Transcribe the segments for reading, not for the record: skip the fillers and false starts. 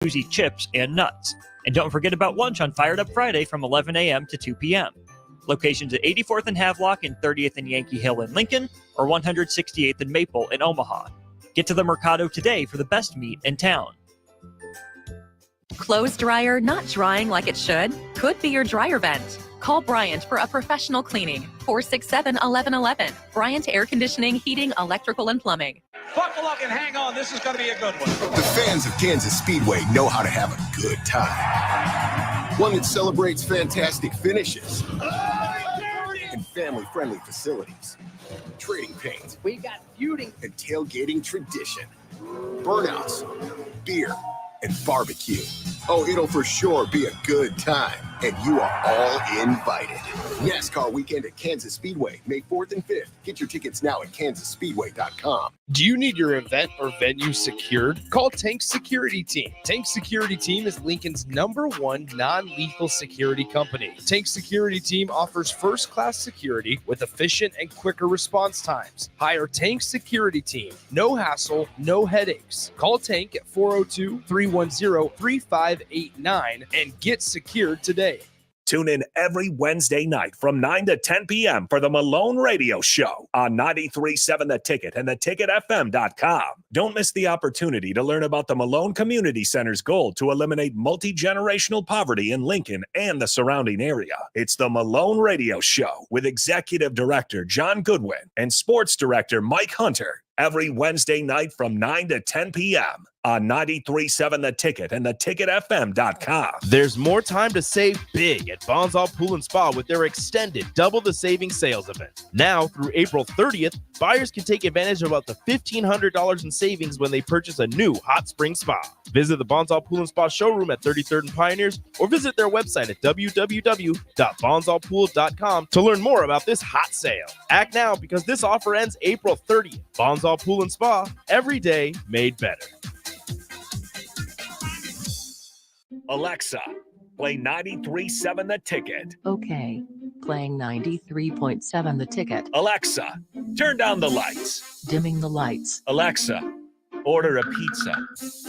Eat chips and nuts. And don't forget about lunch on Fired Up Friday from 11 a.m. to 2 p.m. Locations at 84th and Havelock and 30th and Yankee Hill in Lincoln, or 168th and Maple in Omaha. Get to the Mercado today for the best meat in town. Clothes dryer not drying like it should? Could be your dryer vent. Call Bryant for a professional cleaning. 467-1111. Bryant Air Conditioning, Heating, Electrical, and Plumbing. Buckle up and hang on. This is going to be a good one. The fans of Kansas Speedway know how to have a good time. One that celebrates fantastic finishes and family-friendly facilities. Trading paint. We got feuding and tailgating tradition. Burnouts, beer, and barbecue. Oh, it'll for sure be a good time, and you are all invited. NASCAR weekend at Kansas Speedway, May 4th and 5th. Get your tickets now at kansasspeedway.com. Do you need your event or venue secured? Call Tank Security Team. Tank Security Team is Lincoln's #1 non-lethal security company. Tank Security Team offers first-class security with efficient and quicker response times. Hire Tank Security Team. No hassle, no headaches. Call Tank at 402-310-3589 and get secured today. Tune in every Wednesday night from 9 to 10 p.m. for the Malone Radio Show on 93.7 The Ticket and theticketfm.com. Don't miss the opportunity to learn about the Malone Community Center's goal to eliminate multi-generational poverty in Lincoln and the surrounding area. It's the Malone Radio Show with Executive Director John Goodwin and Sports Director Mike Hunter every Wednesday night from 9 to 10 p.m. on 93.7 The Ticket and theticketfm.com. There's more time to save big at Bonzall Pool and Spa with their extended Double the Savings sales event. Now through April 30th, buyers can take advantage of up to $1,500 in savings when they purchase a new hot spring spa. Visit the Bonzall Pool and Spa showroom at 33rd and Pioneers or visit their website at www.bonzallpool.com to learn more about this hot sale. Act now because this offer ends April 30th. Bonzall Pool and Spa, every day made better. Alexa, play 93.7 The Ticket. Okay, playing 93.7 The Ticket. Alexa, turn down the lights. Dimming the lights. Alexa, order a pizza,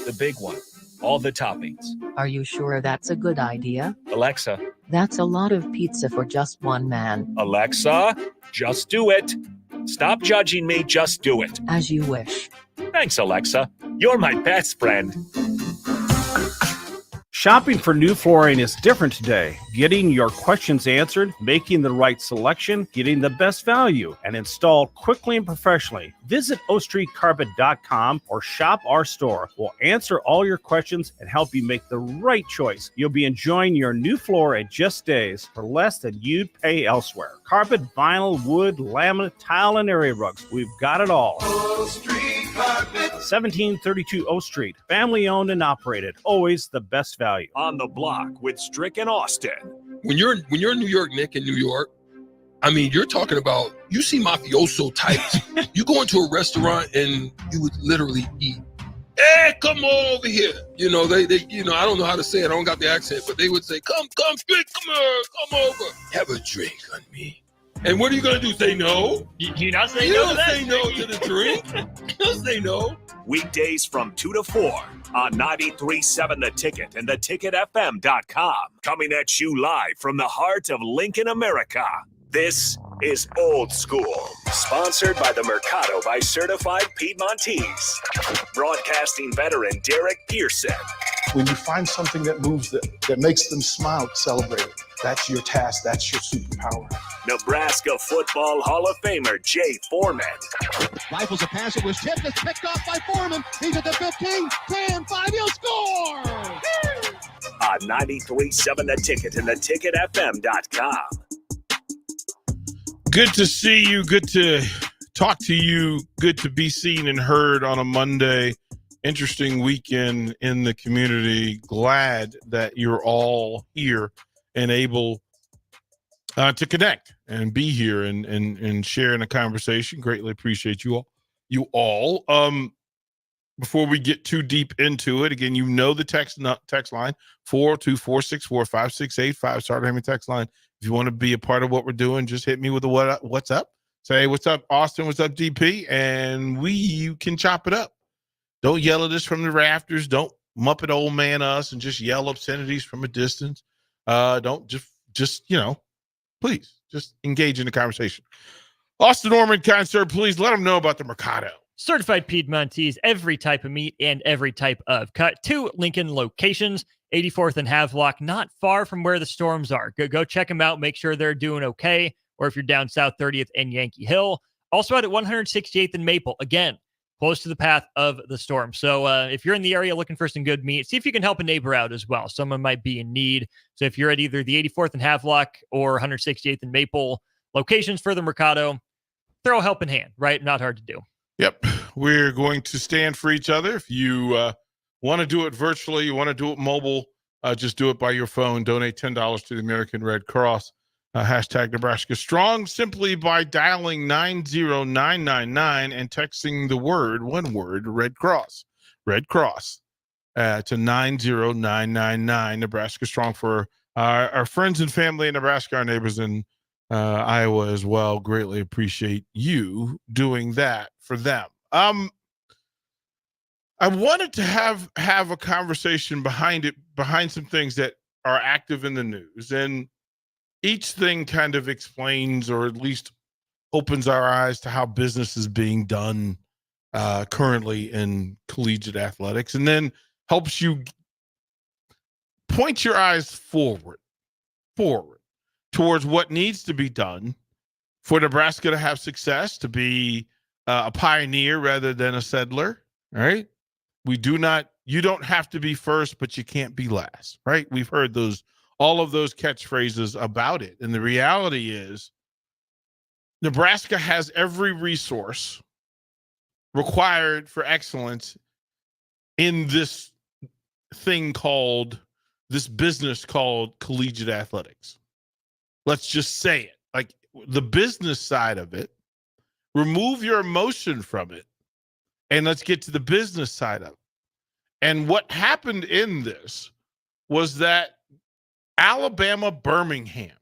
the big one, all the toppings. Are you sure that's a good idea? Alexa. That's a lot of pizza for just one man. Alexa, just do it. Stop judging me, just do it. As you wish. Thanks, Alexa. You're my best friend. Shopping for new flooring is different today. Getting your questions answered, making the right selection, getting the best value, and installed quickly and professionally. Visit ostreetcarpet.com or shop our store. We'll answer all your questions and help you make the right choice. You'll be enjoying your new floor in just days for less than you'd pay elsewhere. Carpet, vinyl, wood, laminate, tile, and area rugs. We've got it all. O Street Carpet. 1732 O Street. Family owned and operated. Always the best value. On the block with Strick and Austin. When you're in New York, Nick, in New York, I mean, you're talking about, you see mafioso types. You go into a restaurant and you would literally eat. Hey, come on over here. You know, they you know, I don't know how to say it. I don't got the accent, but they would say, come, Strick, come here, come over. Have a drink on me. And what are you going to do? Say no? You not say You no don't to that? say no to the drink. You don't say no. Weekdays from 2 to 4 on 93.7 The Ticket and theticketfm.com. Coming at you live from the heart of Lincoln, America. This is Old School, sponsored by the Mercado by Certified Piedmontese. Broadcasting veteran Derek Pearson. When you find something that moves them, that makes them smile, celebrate it. That's your task. That's your superpower. Nebraska Football Hall of Famer Jay Foreman. Rifles a pass. It was tipped. It's picked off by Foreman. He's at the 15, 10, 5. He'll score! On 93.7 The Ticket and theticketfm.com. Good to see you. Good to talk to you. Good to be seen and heard on a Monday. Interesting weekend in the community. Glad that you're all here and able to connect and be here and share in a conversation. Greatly appreciate you all. Before we get too deep into it, again, you know the text line 424-645-6885. Start having text line. If you want to be a part of what we're doing, just hit me with a what's up. Say, what's up, Austin? What's up, DP? And you can chop it up. Don't yell at us from the rafters. Don't Muppet old man us and just yell obscenities from a distance. Don't just please just engage in the conversation. Austin Norman, kind sir, please let them know about the Mercado. Certified Piedmontese, every type of meat and every type of cut. 2 Lincoln locations, 84th and Havelock, not far from where the Storms are. Go check them out. Make sure they're doing okay. Or if you're down south, 30th and Yankee Hill. Also out at 168th and Maple. Again, close to the path of the Storm. So if you're in the area looking for some good meat, see if you can help a neighbor out as well. Someone might be in need. So if you're at either the 84th and Havelock or 168th and Maple locations for the Mercado, throw a helping hand, right? Not hard to do. Yep. We're going to stand for each other. If you want to do it virtually, you want to do it mobile, just do it by your phone. Donate $10 to the American Red Cross. Hashtag Nebraska Strong, simply by dialing 90999 and texting one word, Red Cross. Red Cross to 90999. Nebraska Strong for our friends and family in Nebraska, our neighbors in Iowa as well. Greatly appreciate you doing that for them. I wanted to have a conversation behind some things that are active in the news, and each thing kind of explains, or at least opens our eyes to how business is being done currently in collegiate athletics, and then helps you point your eyes forward towards what needs to be done for Nebraska to have success, to be a pioneer rather than a settler, right? You don't have to be first, but you can't be last, right? We've heard all of those catchphrases about it. And the reality is Nebraska has every resource required for excellence in this business called collegiate athletics. Let's just say it. Like, the business side of it, remove your emotion from it, and let's get to the business side of it. And what happened in this was that Alabama Birmingham.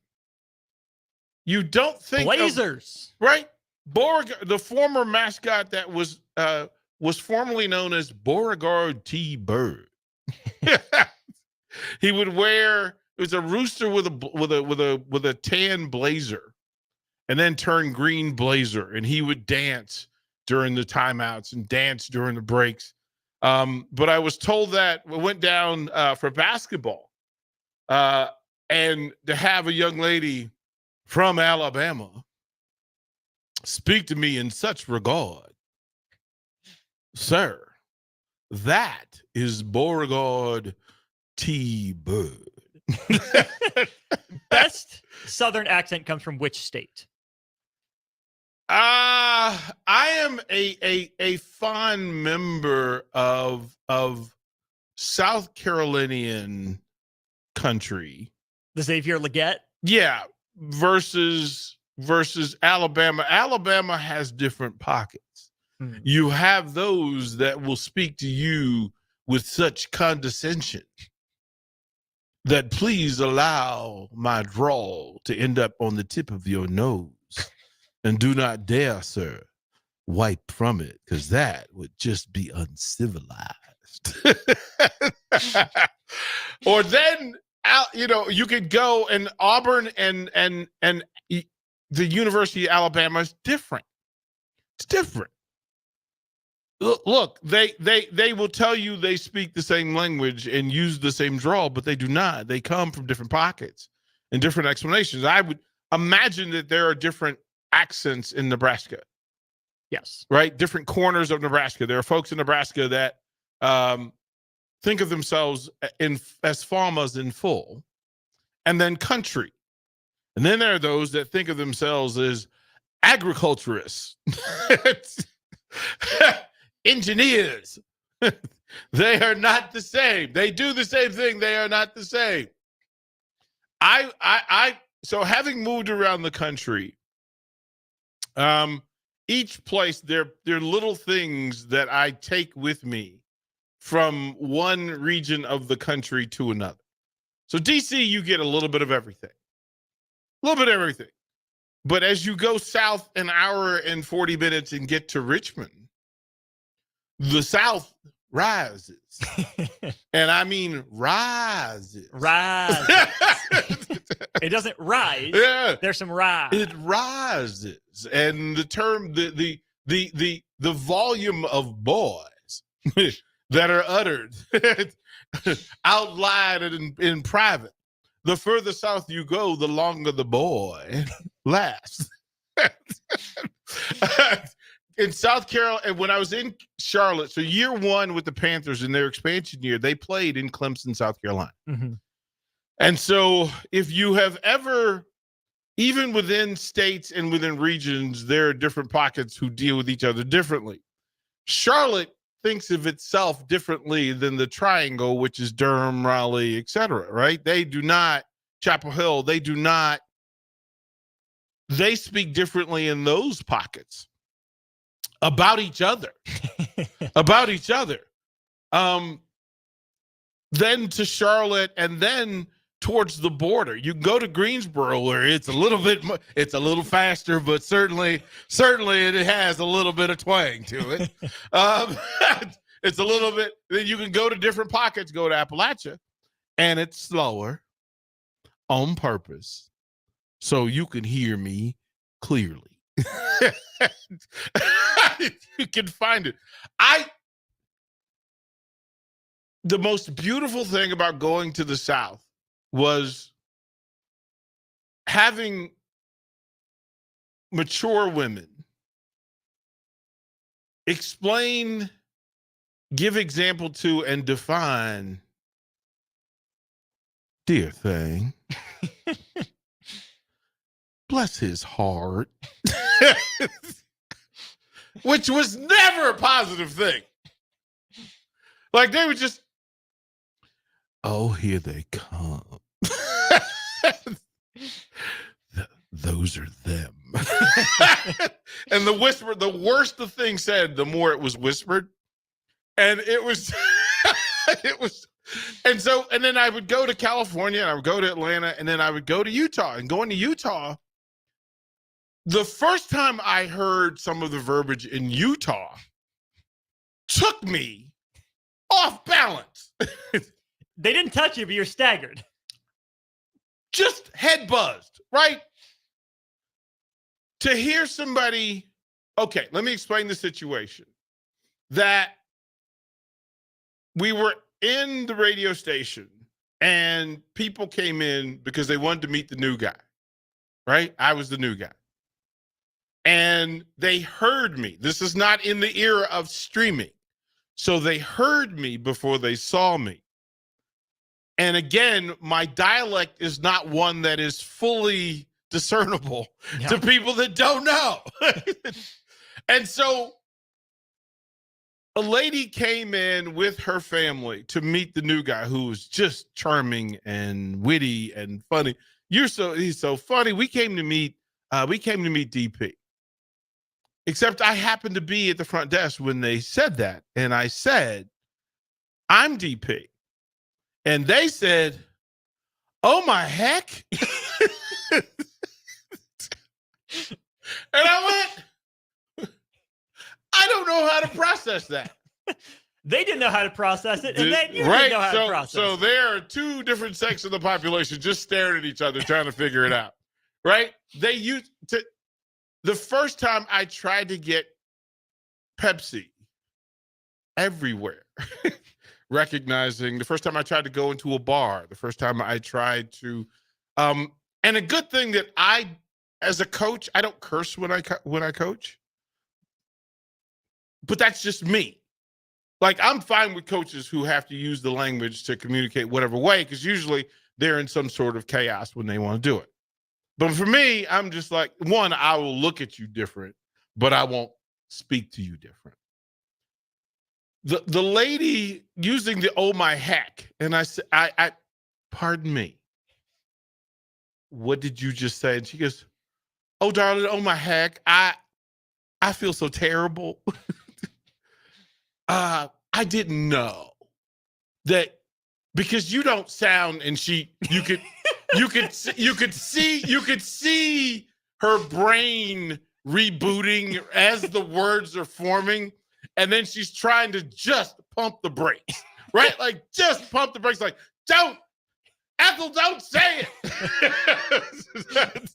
You don't think Blazers, right? The former mascot that was formerly known as Beauregard T. Bird. He would wear, it was a rooster with a tan blazer, and then turn green blazer, and he would dance during the timeouts and dance during the breaks. But I was told that we went down for basketball. And to have a young lady from Alabama speak to me in such regard, sir, that is Beauregard T. Bird. Best Southern accent comes from which state? I am a fond member of South Carolinian country. The Xavier Leggett? Yeah, versus Alabama. Alabama has different pockets. You have those that will speak to you with such condescension that please allow my drawl to end up on the tip of your nose, and do not dare, sir, wipe from it, because that would just be uncivilized. Or then, you could go, and Auburn and the University of Alabama is different. It's different. Look, they will tell you they speak the same language and use the same drawl, but they do not. They come from different pockets and different explanations. I would imagine that there are different accents in Nebraska. Yes. Right? Different corners of Nebraska. There are folks in Nebraska that think of themselves as farmers in full, and then country. And then there are those that think of themselves as agriculturists, engineers. They are not the same. They do the same thing. They are not the same. So having moved around the country, each place, there are little things that I take with me from one region of the country to another. So DC, you get a little bit of everything. A little bit of everything. But as you go south an hour and 40 minutes and get to Richmond, the South rises. And I mean rises. Rises. It doesn't rise. Yeah. There's some rise. It rises. And the term, the volume of boys that are uttered out loud and in private. The further south you go, the longer the boy lasts. In South Carolina, and when I was in Charlotte, so year one with the Panthers in their expansion year, they played in Clemson, South Carolina. Mm-hmm. And so if you have ever, even within states and within regions, there are different pockets who deal with each other differently. Charlotte thinks of itself differently than the triangle, which is Durham, Raleigh, etc., right? They do not, Chapel Hill, they do not, they speak differently in those pockets about each other. About each other. Then to Charlotte, and then towards the border. You can go to Greensboro, where it's a little bit, it's a little faster, but certainly it has a little bit of twang to it. It's a little bit. Then you can go to different pockets. Go to Appalachia, and it's slower on purpose, so you can hear me clearly. You can find it. The most beautiful thing about going to the South was having mature women explain, give example to, and define, dear thing, bless his heart, which was never a positive thing. Like they would just, oh, here they come. Those are them. And the whisper, the worse the thing said, the more it was whispered. And it was, and then I would go to California, and I would go to Atlanta, and then I would go to Utah. And going to Utah, the first time I heard some of the verbiage in Utah took me off balance. They didn't touch you, but you're staggered. Just head buzzed, right? To hear somebody, okay, let me explain the situation. That we were in the radio station and people came in because they wanted to meet the new guy, right? I was the new guy. And they heard me. This is not in the era of streaming. So they heard me before they saw me. And again, my dialect is not one that is fully discernible to people that don't know. And so a lady came in with her family to meet the new guy, who was just charming and witty and funny. He's so funny. We came to meet DP. Except I happened to be at the front desk when they said that. And I said, I'm DP. And they said, oh my heck. And I went, I don't know how to process that. They didn't know how to process it, and then you didn't know how to process it. So there are two different sections of the population just staring at each other, trying to figure it out, right? The first time I tried to get Pepsi everywhere, recognizing the first time I tried to go into a bar, the first time I tried to, and a good thing that as a coach, I don't curse when I coach, but that's just me. Like, I'm fine with coaches who have to use the language to communicate whatever way, because usually they're in some sort of chaos when they want to do it. But for me, I'm just like, one, I will look at you different, but I won't speak to you different. The lady using the oh my heck, and I said, I pardon me, what did you just say? And she goes, oh darling, oh my heck, I feel so terrible. I didn't know that, because you don't sound, and you could see her brain rebooting as the words are forming. And then she's trying to just pump the brakes, right? Like, just pump the brakes. Like, Ethel, don't say it.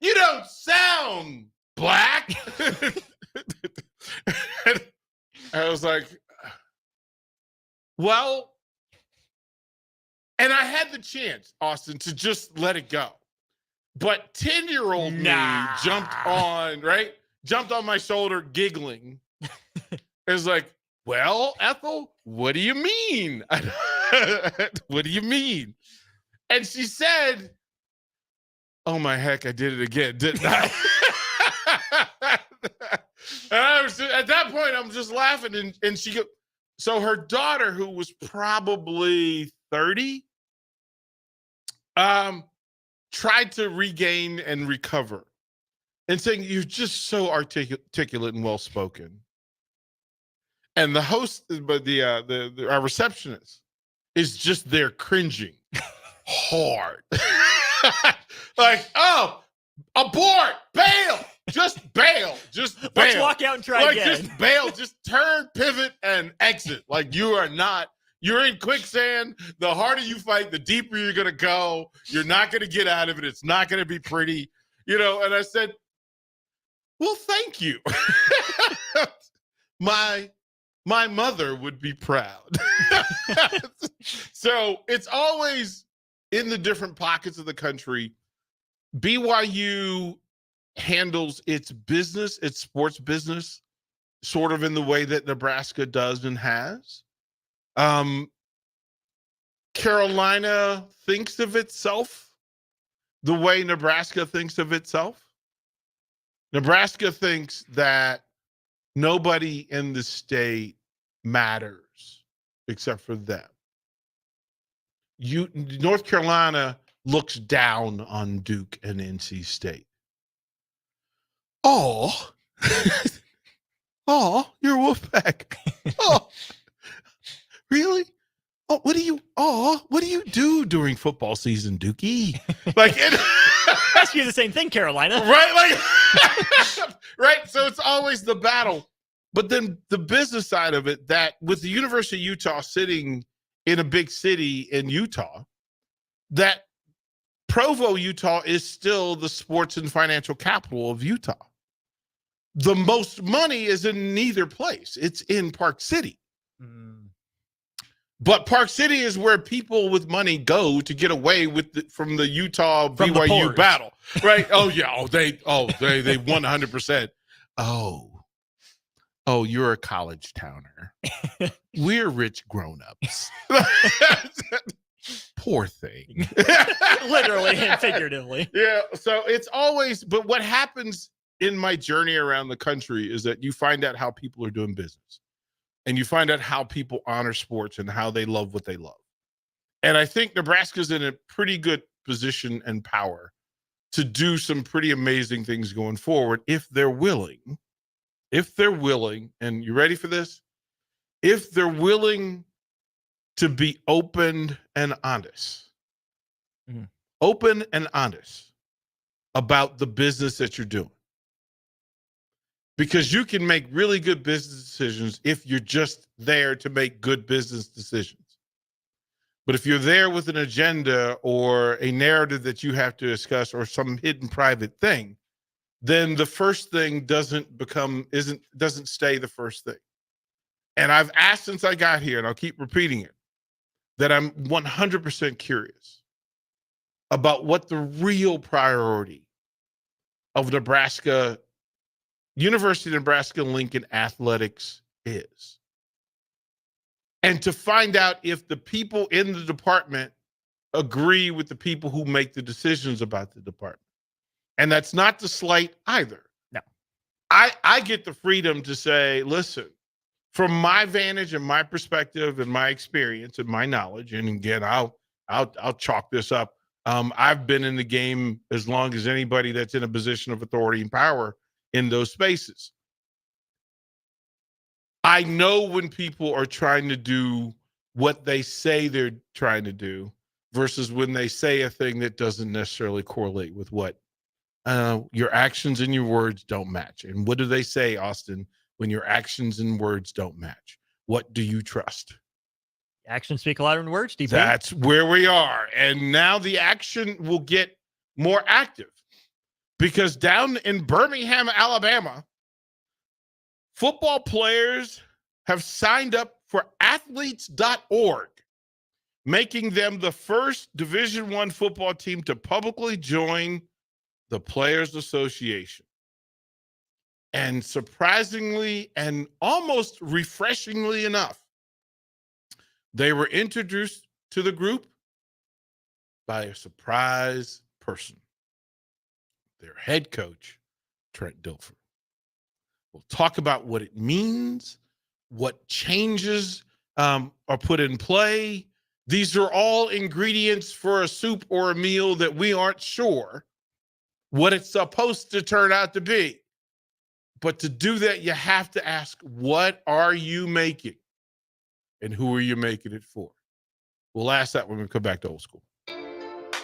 You don't sound black. I was like, well, and I had the chance, Austin, to just let it go. But 10-year-old me jumped on my shoulder giggling. It was like, well, Ethel, what do you mean? What do you mean? And she said, oh my heck, I did it again, didn't I? And I was at that point, I'm just laughing, and she go. So her daughter, who was probably 30, tried to regain and recover, and saying, "You're just so articulate and well spoken." And the host, but our receptionist, is just there cringing hard, like, "Oh, abort, bail." Just bail. Just bail. Let's walk out and try again. Just bail. Just turn, pivot, and exit. Like, you're in quicksand. The harder you fight, the deeper you're going to go. You're not going to get out of it. It's not going to be pretty. And I said, well, thank you. My mother would be proud. So it's always in the different pockets of the country. BYU handles its business, its sports business, sort of in the way that Nebraska does and has. Carolina thinks of itself the way Nebraska thinks of itself. Nebraska thinks that nobody in the state matters except for them. North Carolina looks down on Duke and NC State. Oh, you're Wolfpack. Oh, really? Oh, what do you do during football season, Dookie? Like, ask you the same thing, Carolina. Right? Like, right. So it's always the battle. But then the business side of it, that with the University of Utah sitting in a big city in Utah, that Provo, Utah is still the sports and financial capital of Utah. The most money is in neither place. It's in Park City. But Park City is where people with money go to get away from the Utah BYU battle. Right? Oh, yeah. They 100%. Oh, you're a college towner. We're rich grown-ups. Poor thing. Literally and figuratively. Yeah. So it's always, but what happens in my journey around the country is that you find out how people are doing business, and you find out how people honor sports and how they love what they love. And I think Nebraska's in a pretty good position and power to do some pretty amazing things going forward if they're willing. If they're willing, and you ready for this? If they're willing to be open and honest. Mm-hmm. Open and honest about the business that you're doing. Because you can make really good business decisions if you're just there to make good business decisions. But if you're there with an agenda or a narrative that you have to discuss or some hidden private thing, then the first thing doesn't stay the first thing. And I've asked since I got here, and I'll keep repeating it, that I'm 100% curious about what the real priority of University of Nebraska-Lincoln athletics is. And to find out if the people in the department agree with the people who make the decisions about the department. And that's not to slight either. No. I get the freedom to say, listen, from my vantage and my perspective and my experience and my knowledge, and again, I'll chalk this up. I've been in the game as long as anybody that's in a position of authority and power in those spaces. I know when people are trying to do what they say they're trying to do versus when they say a thing that doesn't necessarily correlate with what your actions and your words don't match. And what do they say, Austin, when your actions and words don't match? What do you trust? Actions speak louder than words, DP. That's where we are. And now the action will get more active because down in Birmingham, Alabama, football players have signed up for athletes.org, making them the first Division I football team to publicly join the Players Association. And surprisingly and almost refreshingly enough, they were introduced to the group by a surprise person, their head coach, Trent Dilfer. We'll talk about what it means, what changes are put in play. These are all ingredients for a soup or a meal that we aren't sure what it's supposed to turn out to be. But to do that, you have to ask, what are you making? And who are you making it for? We'll ask that when we come back to Old School.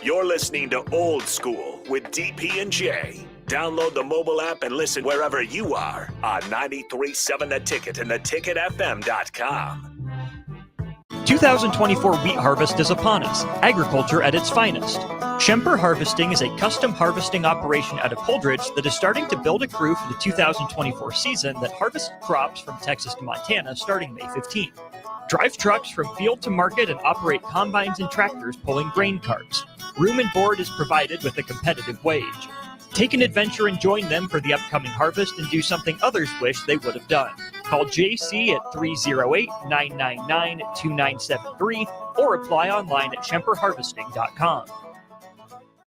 You're listening to Old School with DP and J. Download the mobile app and listen wherever you are on 93.7 The Ticket and theticketfm.com. 2024 wheat harvest is upon us, agriculture at its finest. Schemper Harvesting is a custom harvesting operation out of Holdridge that is starting to build a crew for the 2024 season that harvests crops from Texas to Montana starting May 15th. Drive trucks from field to market and operate combines and tractors pulling grain carts. Room and board is provided with a competitive wage. Take an adventure and join them for the upcoming harvest and do something others wish they would have done. Call JC at 308-999-2973 or apply online at SchemperHarvesting.com.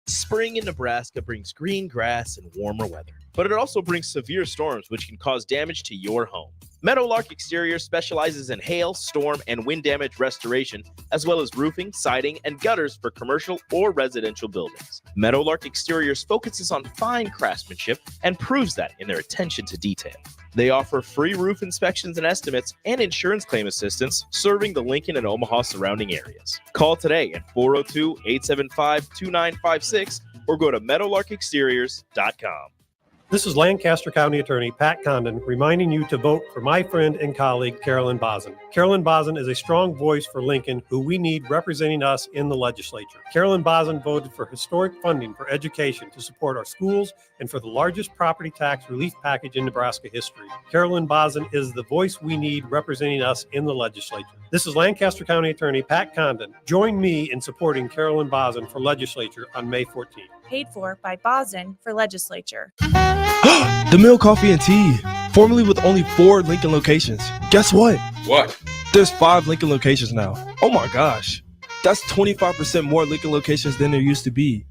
Spring in Nebraska brings green grass and warmer weather, but it also brings severe storms which can cause damage to your home. Meadowlark Exterior specializes in hail, storm, and wind damage restoration, as well as roofing, siding, and gutters for commercial or residential buildings. Meadowlark Exteriors focuses on fine craftsmanship and proves that in their attention to detail. They offer free roof inspections and estimates and insurance claim assistance, serving the Lincoln and Omaha surrounding areas. Call today at 402-875-2956 or go to meadowlarkexteriors.com. This is Lancaster County Attorney Pat Condon reminding you to vote for my friend and colleague, Carolyn Bozin. Carolyn Bozin is a strong voice for Lincoln who we need representing us in the legislature. Carolyn Bozin voted for historic funding for education to support our schools and for the largest property tax relief package in Nebraska history. Carolyn Bozin is the voice we need representing us in the legislature. This is Lancaster County Attorney Pat Condon. Join me in supporting Carolyn Bozin for legislature on May 14th. Paid for by Bozin for legislature. The Mill Coffee and Tea, formerly with only 4 Lincoln locations. Guess what? What? There's 5 Lincoln locations now. Oh my gosh. That's 25% more Lincoln locations than there used to be.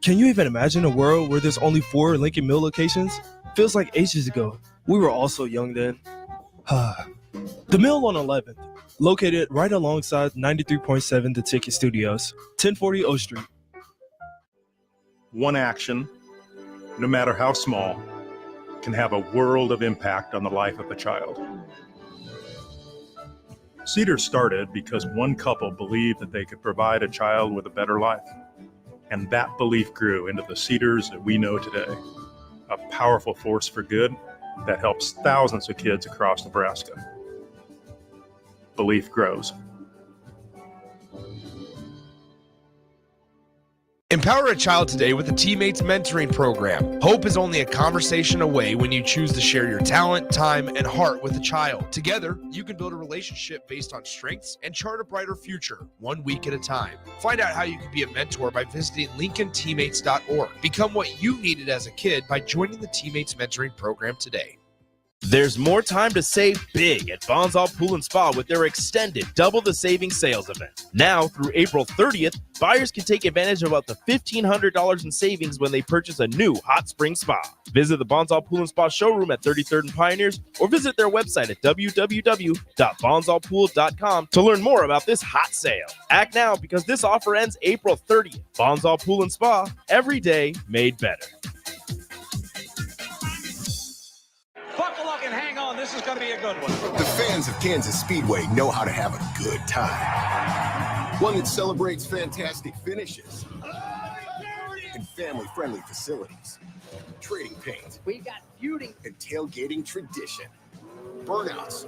Can you even imagine a world where there's only 4 Lincoln Mill locations? Feels like ages ago. We were all so young then. The Mill on 11th, located right alongside 93.7 The Ticket Studios, 1040 O Street. One action, no matter how small, can have a world of impact on the life of a child. Cedar started because one couple believed that they could provide a child with a better life. And that belief grew into the Cedars that we know today, a powerful force for good that helps thousands of kids across Nebraska. Belief grows. Empower a child today with the Teammates Mentoring Program. Hope is only a conversation away when you choose to share your talent, time, and heart with a child. Together, you can build a relationship based on strengths and chart a brighter future, 1 week at a time. Find out how you can be a mentor by visiting LincolnTeammates.org. Become what you needed as a kid by joining the Teammates Mentoring Program today. There's more time to save big at Bonsall Pool & Spa with their extended Double the Savings sales event. Now through April 30th, buyers can take advantage of up to $1,500 in savings when they purchase a new hot spring spa. Visit the Bonsall Pool & Spa showroom at 33rd and Pioneers or visit their website at www.bonsallpool.com to learn more about this hot sale. Act now because this offer ends April 30th. Bonsall Pool & Spa, every day made better. Buckle up and hang on. This is going to be a good one. The fans of Kansas Speedway know how to have a good time. One that celebrates fantastic finishes and family-friendly facilities, trading paint, We got feuding and tailgating tradition. burnouts,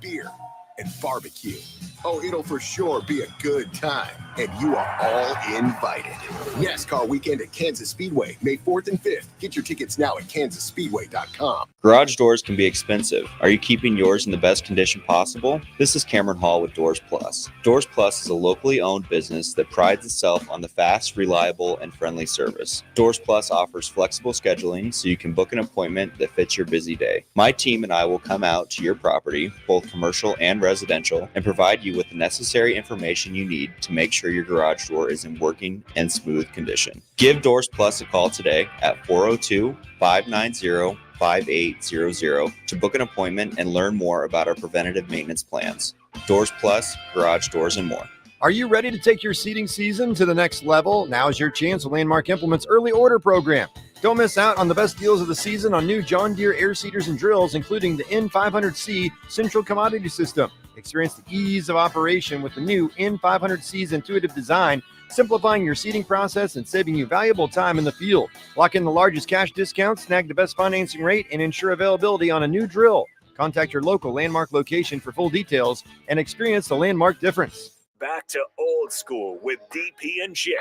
beer, and barbecue. Oh, it'll for sure be a good time, and you are all invited. NASCAR weekend at Kansas Speedway, May 4th and 5th. Get your tickets now at kansasspeedway.com. Garage doors can be expensive. Are you keeping yours in the best condition possible? This is Cameron Hall with Doors Plus. Doors Plus is a locally owned business that prides itself on the fast, reliable, and friendly service. Doors Plus offers flexible scheduling so you can book an appointment that fits your busy day. My team and I will come out to your property, both commercial and residential, and provide you with the necessary information you need to make sure your garage door is in working and smooth condition. Give Doors Plus a call today at 402-590-5800 to book an appointment and learn more about our preventative maintenance plans. Doors Plus, garage doors, and more. Are you ready to take your seeding season to the next level? Now's your chance with Landmark Implement's early order program. Don't miss out on the best deals of the season on new John Deere air seeders and drills, including the N500C Central Commodity System. Experience the ease of operation with the new N500C's intuitive design, simplifying your seeding process and saving you valuable time in the field. Lock in the largest cash discount, snag the best financing rate, and ensure availability on a new drill. Contact your local Landmark location for full details and experience the Landmark difference. Back to old school with DP and J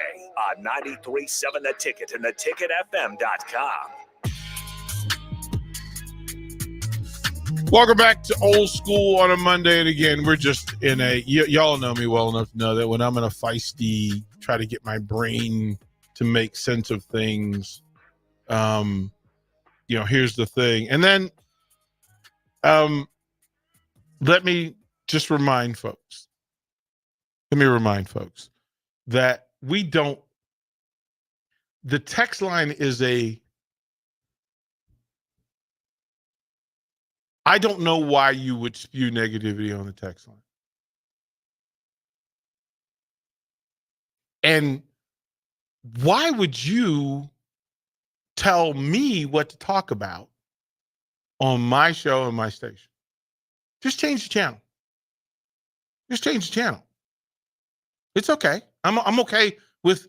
on 93.7 The Ticket and theticketfm.com. Welcome back to Old School on a Monday. And again, we're just in y'all know me well enough to know that when I'm in a feisty, try to get my brain to make sense of things, here's the thing. And then let me remind folks that the text line is I don't know why you would spew negativity on the text line. And why would you tell me what to talk about on my show and my station? Just change the channel. It's okay. I'm okay with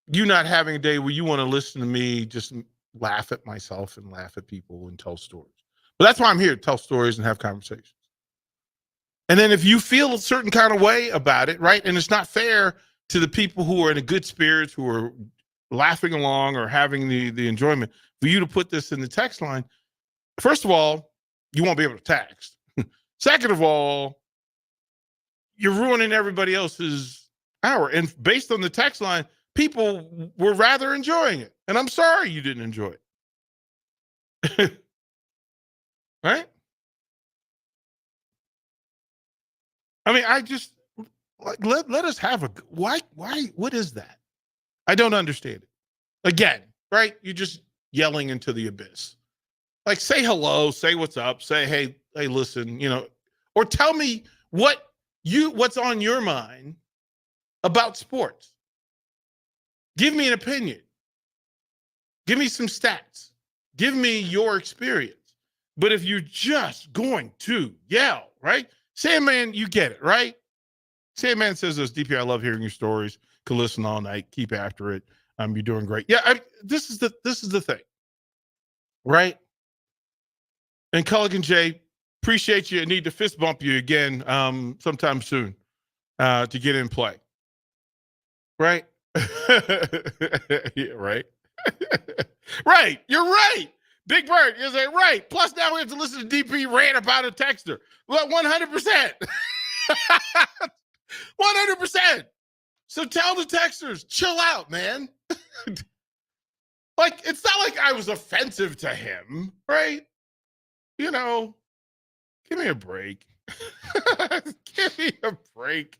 you not having a day where you want to listen to me just laugh at myself and laugh at people and tell stories. But that's why I'm here, to tell stories and have conversations. And then if you feel a certain kind of way about it, right, and it's not fair to the people who are in a good spirits, who are laughing along or having the enjoyment, for you to put this in the text line, first of all, you won't be able to text. Second of all, you're ruining everybody else's hour. And based on the text line, people were rather enjoying it. And I'm sorry you didn't enjoy it. Right? I mean, I just let us have why, what is that? I don't understand it. Again, right? You're just yelling into the abyss. Like, say hello, say what's up, say, hey, listen, or tell me what's on your mind about sports. Give me an opinion. Give me some stats. Give me your experience. But if you're just going to yell, right? Sandman, you get it, right? Sandman says this, DP, I love hearing your stories. Could listen all night. Keep after it. You're doing great. Yeah, this is the thing, right? And Culligan J, appreciate you. I need to fist bump you again sometime soon to get in play. Right? Yeah, right? Right. You're right. Big Bird, is that right? Plus, now we have to listen to DP rant about a texter. Well, 100%. 100%. So tell the texters, chill out, man. Like, it's not like I was offensive to him, right? Give me a break. Give me a break.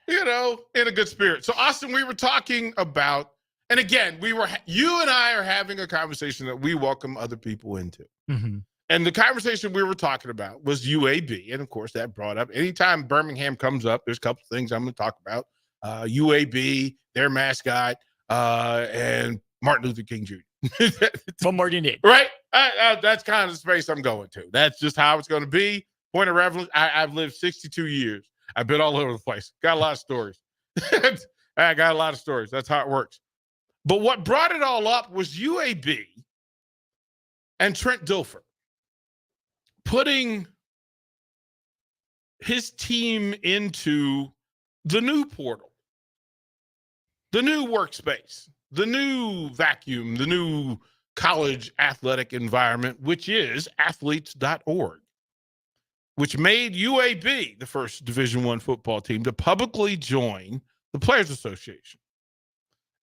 In a good spirit. So, Austin, we were talking about, and again, you and I are having a conversation that we welcome other people into. Mm-hmm. And the conversation we were talking about was UAB. And of course, that brought up, anytime Birmingham comes up, there's a couple things I'm going to talk about. UAB, their mascot, and Martin Luther King Jr. What more do you need? Right? That's kind of the space I'm going to. That's just how it's going to be. Point of reference, I've lived 62 years. I've been all over the place. Got a lot of stories. I got a lot of stories. That's how it works. But what brought it all up was UAB and Trent Dilfer putting his team into the new portal, the new workspace, the new vacuum, the new college athletic environment, which is athletes.org, which made UAB the first Division I football team to publicly join the Players Association.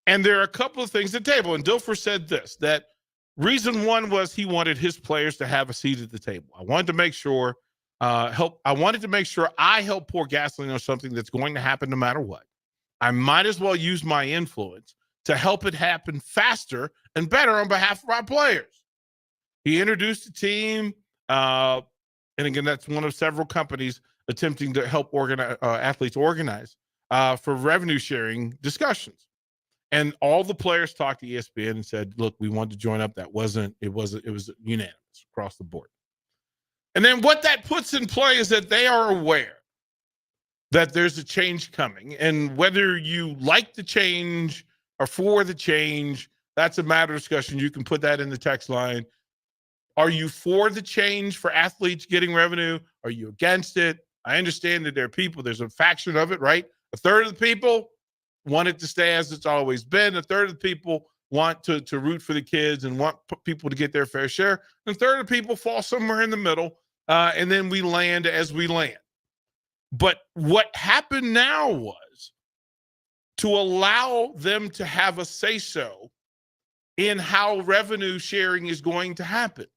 And there are a couple of things at the table. And Dilfer said this, that reason one was he wanted his players to have a seat at the table. I wanted to make sure I help pour gasoline on something that's going to happen no matter what. I might as well use my influence to help it happen faster and better on behalf of our players. He introduced the team, and again, that's one of several companies attempting to help athletes organize for revenue sharing discussions. And all the players talked to ESPN and said, look, we wanted to join up. It was unanimous across the board. And then what that puts in play is that they are aware that there's a change coming. And whether you like the change or for the change, that's a matter of discussion. You can put that in the text line. Are you for the change for athletes getting revenue? Are you against it? I understand that there are people, there's a faction of it, right? A third of the people want it to stay as it's always been. A third of the people want to root for the kids and want people to get their fair share. And a third of the people fall somewhere in the middle, and then we land as we land. But what happened now was to allow them to have a say-so in how revenue sharing is going to happen.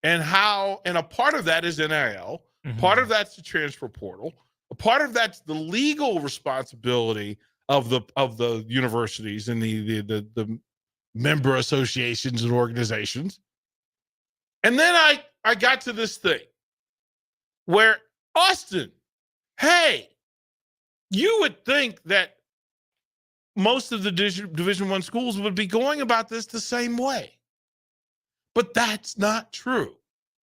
And a part of that is NIL. Mm-hmm. Part of that's the transfer portal. A part of that's the legal responsibility of the universities and the member associations and organizations. And then I got to this thing where, Austin, hey, you would think that most of the Division I schools would be going about this the same way. But that's not true.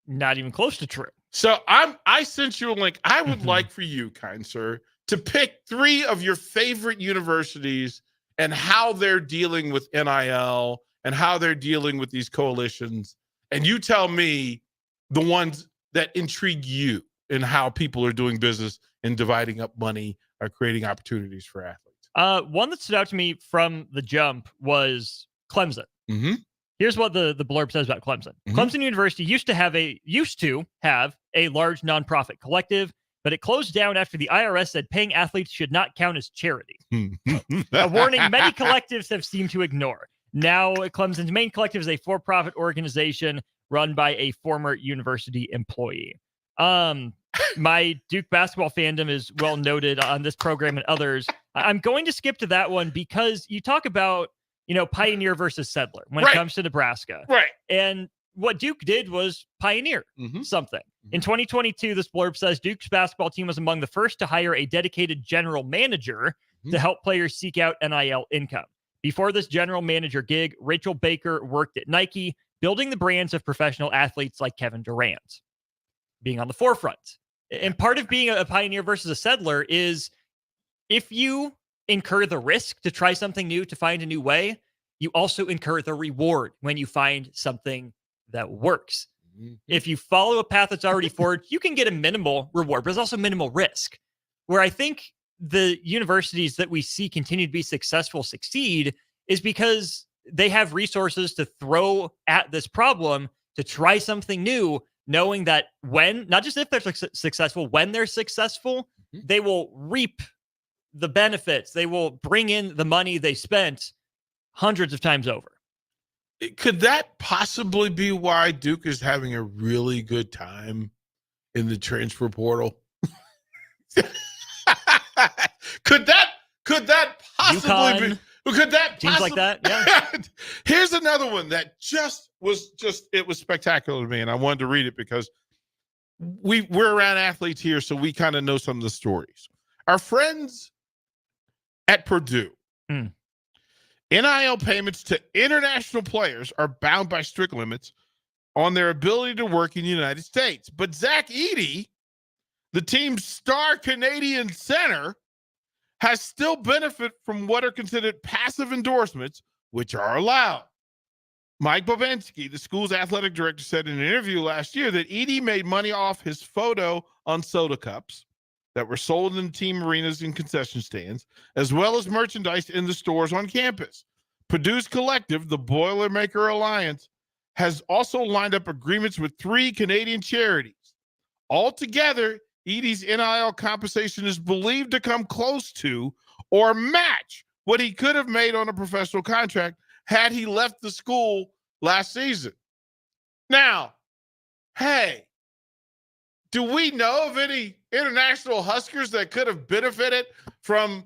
Not even close to true. So I sent you a link. I would like for you, kind sir, to pick 3 of your favorite universities and how they're dealing with NIL and how they're dealing with these coalitions. And you tell me the ones that intrigue you and how people are doing business and dividing up money or creating opportunities for athletes. One that stood out to me from the jump was Clemson. Mm-hmm. Here's what the blurb says about Clemson. Mm-hmm. Clemson University used to have a large nonprofit collective, but it closed down after the IRS said paying athletes should not count as charity. A warning many collectives have seemed to ignore. Now, Clemson's main collective is a for-profit organization run by a former university employee. My Duke basketball fandom is well noted on this program and others. I'm going to skip to that one because you talk about, pioneer versus settler when it comes to Nebraska. Right. And what Duke did was pioneer something. In 2022, this blurb says Duke's basketball team was among the first to hire a dedicated general manager to help players seek out NIL income. Before this general manager gig, Rachel Baker worked at Nike, building the brands of professional athletes like Kevin Durant, being on the forefront. And part of being a pioneer versus a settler is if you incur the risk to try something new, to find a new way, you also incur the reward when you find something that works. If you follow a path that's already forged, you can get a minimal reward, but there's also minimal risk. Where I think the universities that we see continue to be succeed is because they have resources to throw at this problem to try something new, knowing that not just if they're successful, when they're successful, they will reap the benefits. They will bring in the money they spent hundreds of times over. Could that possibly be why Duke is having a really good time in the transfer portal? Could that possibly be? Could that teams like that? Yeah. Here's another one that it was spectacular to me, and I wanted to read it because we're around athletes here, so we kind of know some of the stories. Our friends at Purdue. NIL payments to international players are bound by strict limits on their ability to work in the United States. But Zach Edey, the team's star Canadian center, has still benefit from what are considered passive endorsements, which are allowed. Mike Bobensky, the school's athletic director, said in an interview last year that Edie made money off his photo on soda cups that were sold in team arenas and concession stands, as well as merchandise in the stores on campus. Purdue's collective, the Boilermaker Alliance, has also lined up agreements with 3 Canadian charities. Altogether, Edie's NIL compensation is believed to come close to or match what he could have made on a professional contract had he left the school last season. Now, hey, do we know of any international Huskers that could have benefited from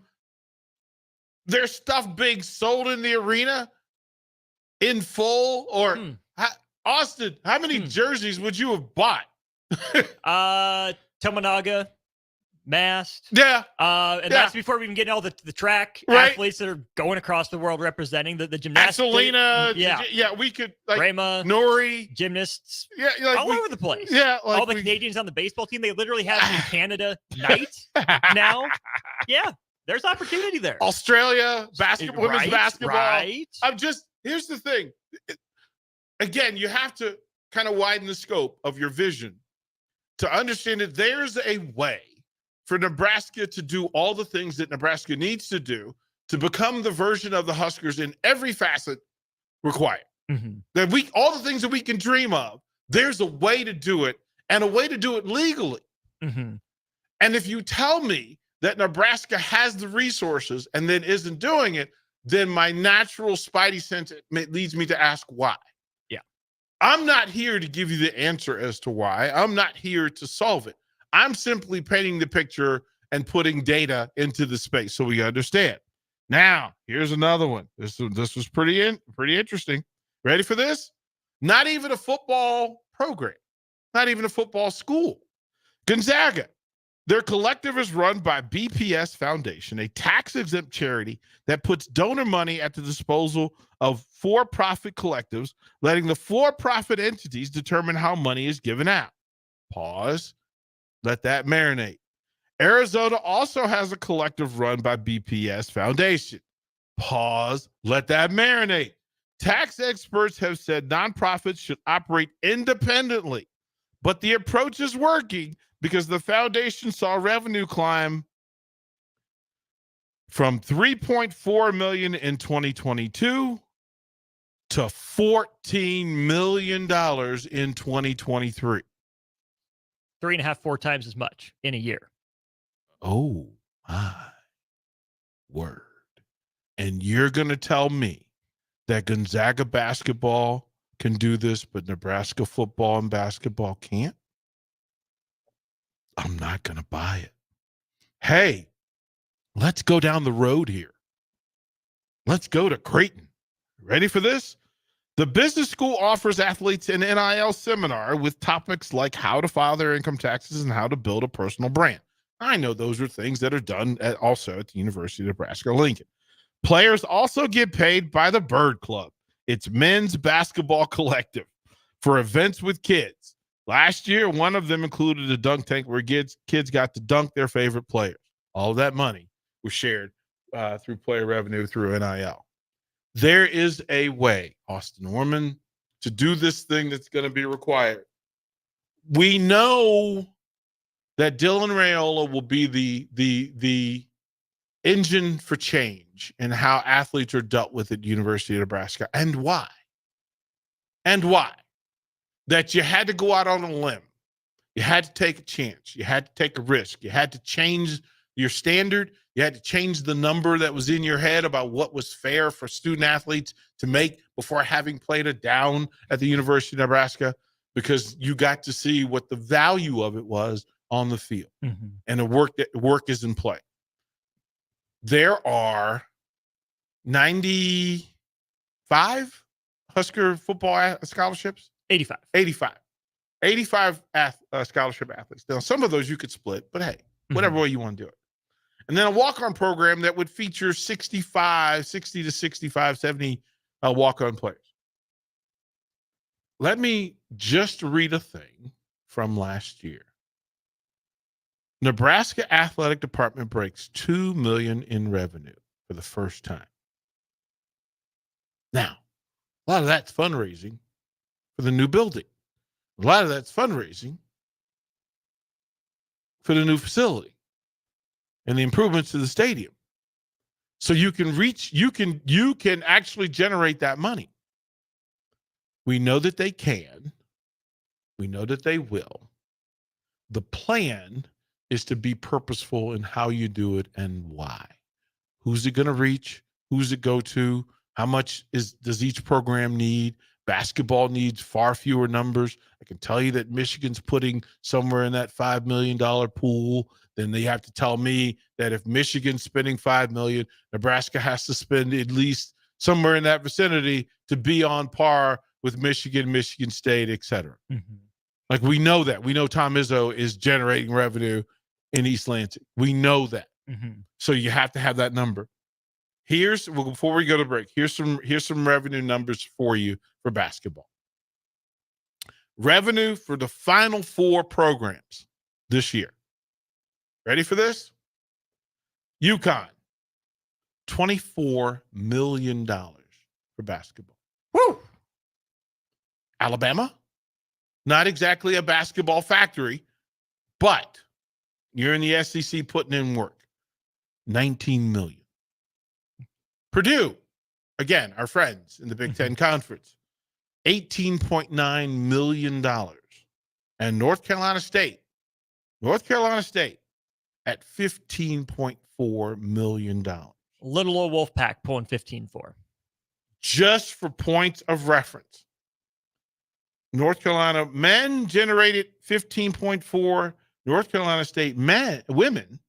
their stuff being sold in the arena in full? Or Austin, how many jerseys would you have bought? Tominaga, Mast. Yeah. And that's before we even get all the track athletes that are going across the world representing the gymnastics. Selena. Yeah. We could, like, Rama, Nori. gymnasts. Yeah. Like all over the place. Yeah. Like all the Canadians on the baseball team, they literally have a Canada night now. Yeah. There's opportunity there. Australia, basketball, women's basketball. Right. Here's the thing. Again, you have to kind of widen the scope of your vision to understand that there's a way for Nebraska to do all the things that Nebraska needs to do to become the version of the Huskers in every facet required. That all the things that we can dream of, there's a way to do it, and a way to do it legally. And if you tell me that Nebraska has the resources and then isn't doing it, then my natural spidey sense leads me to ask why. Yeah. I'm not here to give you the answer as to why. I'm not here to solve it. I'm simply painting the picture and putting data into the space so we understand. Now, here's another one. This was pretty interesting. Ready for this? Not even a football program. Not even a football school. Gonzaga. Their collective is run by BPS Foundation, a tax-exempt charity that puts donor money at the disposal of for-profit collectives, letting the for-profit entities determine how money is given out. Pause. Let that marinate. Arizona also has a collective run by BPS Foundation. Pause. Let that marinate. Tax experts have said nonprofits should operate independently, but the approach is working because the foundation saw revenue climb from $3.4 million in 2022 to $14 million in 2023. 3.5, 4 times as much in a year. Oh, my word. And you're going to tell me that Gonzaga basketball can do this, but Nebraska football and basketball can't? I'm not going to buy it. Hey, let's go down the road here. Let's go to Creighton. Ready for this? The business school offers athletes an NIL seminar with topics like how to file their income taxes and how to build a personal brand. I know those are things that are done also at the University of Nebraska-Lincoln. Players also get paid by the Bird Club. It's men's basketball collective for events with kids. Last year, one of them included a dunk tank where kids got to dunk their favorite players. All of that money was shared through player revenue through NIL. There is a way, Austin Orman, to do this thing that's going to be required. We know that Dylan Raiola will be the engine for change in how athletes are dealt with at University of Nebraska. And why? That you had to go out on a limb. You had to take a chance. You had to take a risk. You had to change your standard. You had to change the number that was in your head about what was fair for student athletes to make before having played it down at the University of Nebraska, because you got to see what the value of it was on the field. And the work is in play. There are 95 Husker football scholarships. 85 scholarship athletes. Now, some of those you could split, but hey, whatever way you want to do it. And then a walk-on program that would feature 60 to 65, 70 walk-on players. Let me just read a thing from last year. Nebraska Athletic Department breaks $2 million in revenue for the first time. Now, A lot of that's fundraising for the new building. A lot of that's fundraising for the new facility and the improvements to the stadium. So you can actually generate that money. We know that they can. We know that they will. The plan is to be purposeful in how you do it and why. Who's it going to reach? Who's it go to? How much does each program need? Basketball needs far fewer numbers. I can tell you that Michigan's putting somewhere in that $5 million pool. Then they have to tell me that if Michigan's spending $5 million, Nebraska has to spend at least somewhere in that vicinity to be on par with Michigan, Michigan State, et cetera. Mm-hmm. Like, we know that. We know Tom Izzo is generating revenue in East Lansing. We know that. Mm-hmm. So you have to have that number. Before we go to break, here's some revenue numbers for you for basketball. Revenue for the Final Four programs this year. Ready for this? UConn, $24 million for basketball. Woo! Alabama, not exactly a basketball factory, but you're in the SEC putting in work. $19 million. Purdue, again, our friends in the Big Ten Conference, $18.9 million. And North Carolina State at $15.4 million. Little old Wolfpack pulling 15-4. Just for points of reference, North Carolina men generated 15.4. North Carolina State women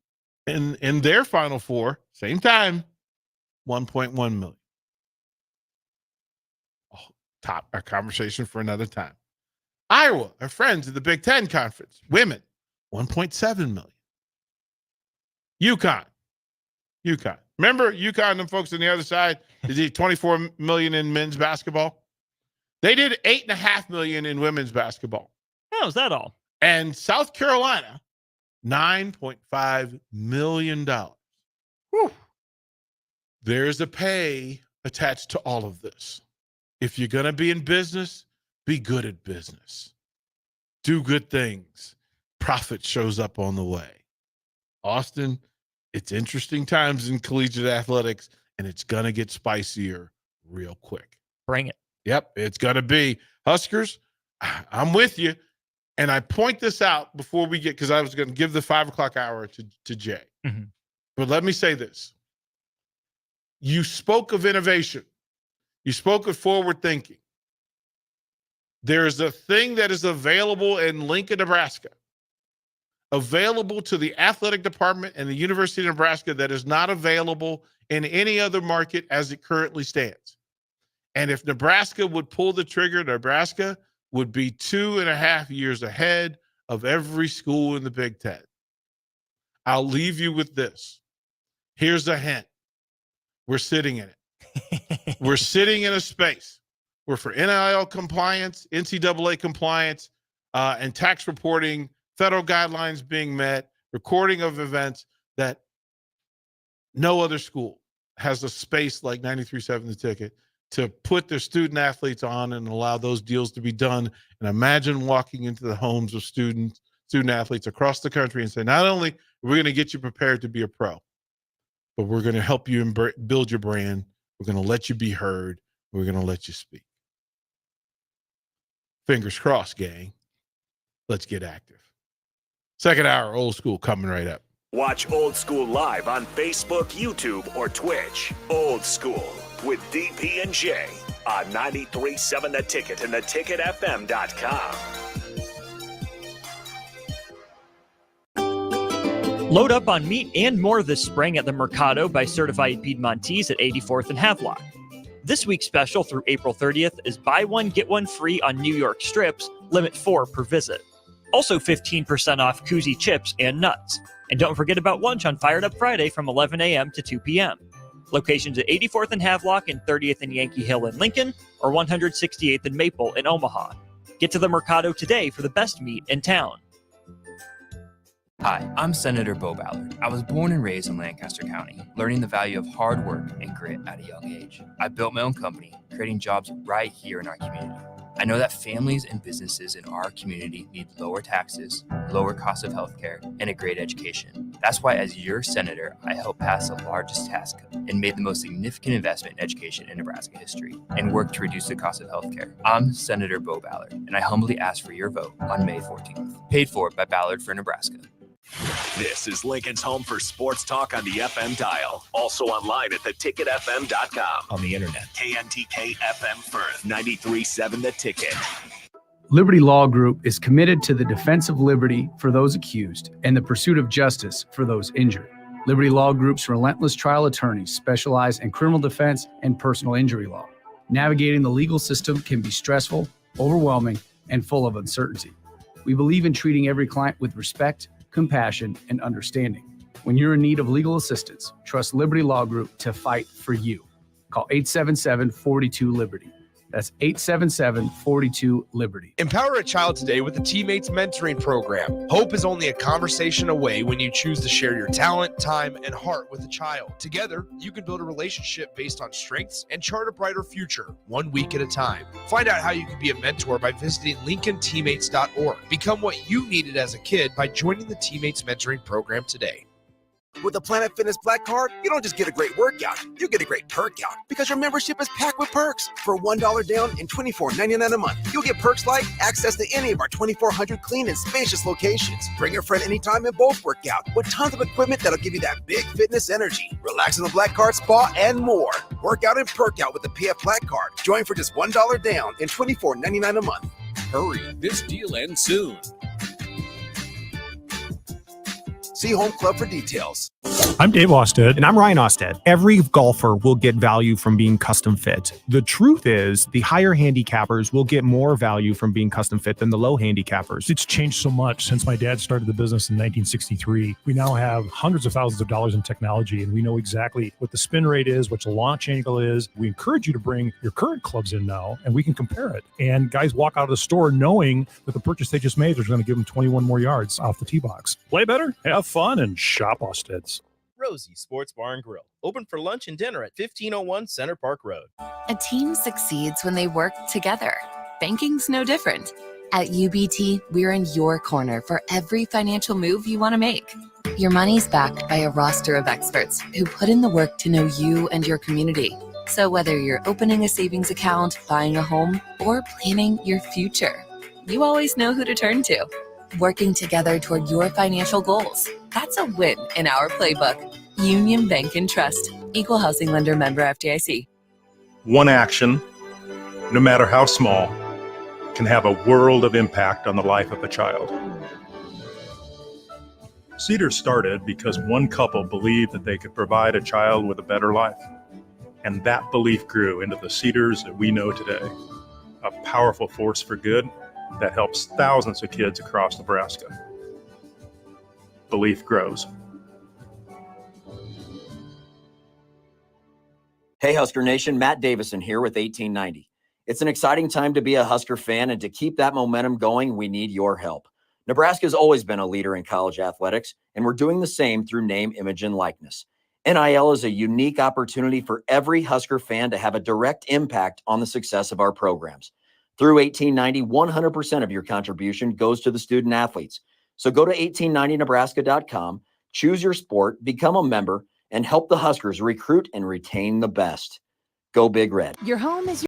in their Final Four, same time, 1.1 million. A conversation for another time. Iowa, our friends in the Big Ten Conference, women, 1.7 million. UConn. Remember UConn, them folks on the other side, they did 24 million in men's basketball. They did 8.5 million in women's basketball. Oh, is that all? And South Carolina, $9.5 million. Whew. There's a pay attached to all of this. If you're going to be in business, be good at business. Do good things. Profit shows up on the way. Austin, it's interesting times in collegiate athletics, and it's going to get spicier real quick. Bring it. Yep, it's going to be. Huskers, I'm with you. And I point this out before we get, because I was going to give the 5 o'clock hour to Jay. Mm-hmm. But let me say this. You spoke of innovation. You spoke of forward thinking. There is a thing that is available in Lincoln, Nebraska, available to the athletic department and the University of Nebraska that is not available in any other market as it currently stands. And if Nebraska would pull the trigger, Nebraska would be 2.5 years ahead of every school in the Big Ten. I'll leave you with this. Here's a hint. We're sitting in it. We're sitting in a space where for NIL compliance, NCAA compliance, and tax reporting, federal guidelines being met, recording of events, that no other school has a space like 93.7 The Ticket to put their student athletes on and allow those deals to be done. And imagine walking into the homes of student athletes across the country and say, not only are we going to get you prepared to be a pro, but we're going to help you build your brand. We're going to let you be heard. We're going to let you speak. Fingers crossed, gang. Let's get active. Second hour, Old School, coming right up. Watch Old School live on Facebook, YouTube, or Twitch. Old School with DP and J on 93.7 The Ticket and theticketfm.com. Load up on meat and more this spring at the Mercado by Certified Piedmontese at 84th and Havelock. This week's special through April 30th is buy one, get one free on New York strips, limit 4 per visit. Also 15% off koozie chips and nuts. And don't forget about lunch on Fired Up Friday from 11 a.m. to 2 p.m. Locations at 84th and Havelock and 30th and Yankee Hill in Lincoln, or 168th and Maple in Omaha. Get to the Mercado today for the best meat in town. Hi, I'm Senator Bo Ballard. I was born and raised in Lancaster County, learning the value of hard work and grit at a young age. I built my own company, creating jobs right here in our community. I know that families and businesses in our community need lower taxes, lower cost of healthcare, and a great education. That's why, as your senator, I helped pass the largest tax cut and made the most significant investment in education in Nebraska history and worked to reduce the cost of healthcare. I'm Senator Bo Ballard, and I humbly ask for your vote on May 14th. Paid for by Ballard for Nebraska. This is Lincoln's home for sports talk on the FM dial. Also online at theticketfm.com. On the internet. KNTK FM Firth, 93.7 The Ticket. Liberty Law Group is committed to the defense of liberty for those accused and the pursuit of justice for those injured. Liberty Law Group's relentless trial attorneys specialize in criminal defense and personal injury law. Navigating the legal system can be stressful, overwhelming, and full of uncertainty. We believe in treating every client with respect, compassion, and understanding. When you're in need of legal assistance, trust Liberty Law Group to fight for you. Call 877-42-LIBERTY. That's 877-42-LIBERTY. Empower a child today with the Teammates Mentoring Program. Hope is only a conversation away when you choose to share your talent, time, and heart with a child. Together, you can build a relationship based on strengths and chart a brighter future, 1 week at a time. Find out how you can be a mentor by visiting LincolnTeammates.org. Become what you needed as a kid by joining the Teammates Mentoring Program today. With the Planet Fitness Black Card, you don't just get a great workout, you get a great perk out because your membership is packed with perks. For $1 down and $24.99 a month, you'll get perks like access to any of our 2,400 clean and spacious locations. Bring your friend anytime and both work out with tons of equipment that'll give you that big fitness energy. Relax in the Black Card spa and more. Work out and perk out with the PF Black Card. Join for just $1 down and $24.99 a month. Hurry, this deal ends soon. See Home Club for details. I'm Dave Austed. And I'm Ryan Austed. Every golfer will get value from being custom fit. The truth is, the higher handicappers will get more value from being custom fit than the low handicappers. It's changed so much since my dad started the business in 1963. We now have hundreds of thousands of dollars in technology, and we know exactly what the spin rate is, what the launch angle is. We encourage you to bring your current clubs in now, and we can compare it. And guys walk out of the store knowing that the purchase they just made is going to give them 21 more yards off the tee box. Play better, have fun, and shop Austed's. Rosie Sports Bar and Grill, open for lunch and dinner at 1501 Center Park Road. A team succeeds when they work together. Banking's no different. At UBT, we're in your corner for every financial move you want to make. Your money's backed by a roster of experts who put in the work to know you and your community. So whether you're opening a savings account, buying a home, or planning your future, you always know who to turn to. Working together toward your financial goals. That's a win in our playbook. Union Bank and Trust. Equal housing lender, member FDIC. One action, no matter how small, can have a world of impact on the life of a child. Cedar started because one couple believed that they could provide a child with a better life. And that belief grew into the Cedars that we know today. A powerful force for good that helps thousands of kids across Nebraska. Belief grows. Hey, Husker Nation, Matt Davison here with 1890. It's an exciting time to be a Husker fan, and to keep that momentum going, we need your help. Nebraska has always been a leader in college athletics, and we're doing the same through name, image, and likeness. NIL is a unique opportunity for every Husker fan to have a direct impact on the success of our programs. Through 1890, 100% of your contribution goes to the student athletes. So go to 1890nebraska.com, choose your sport, become a member, and help the Huskers recruit and retain the best. Go Big Red. Your home is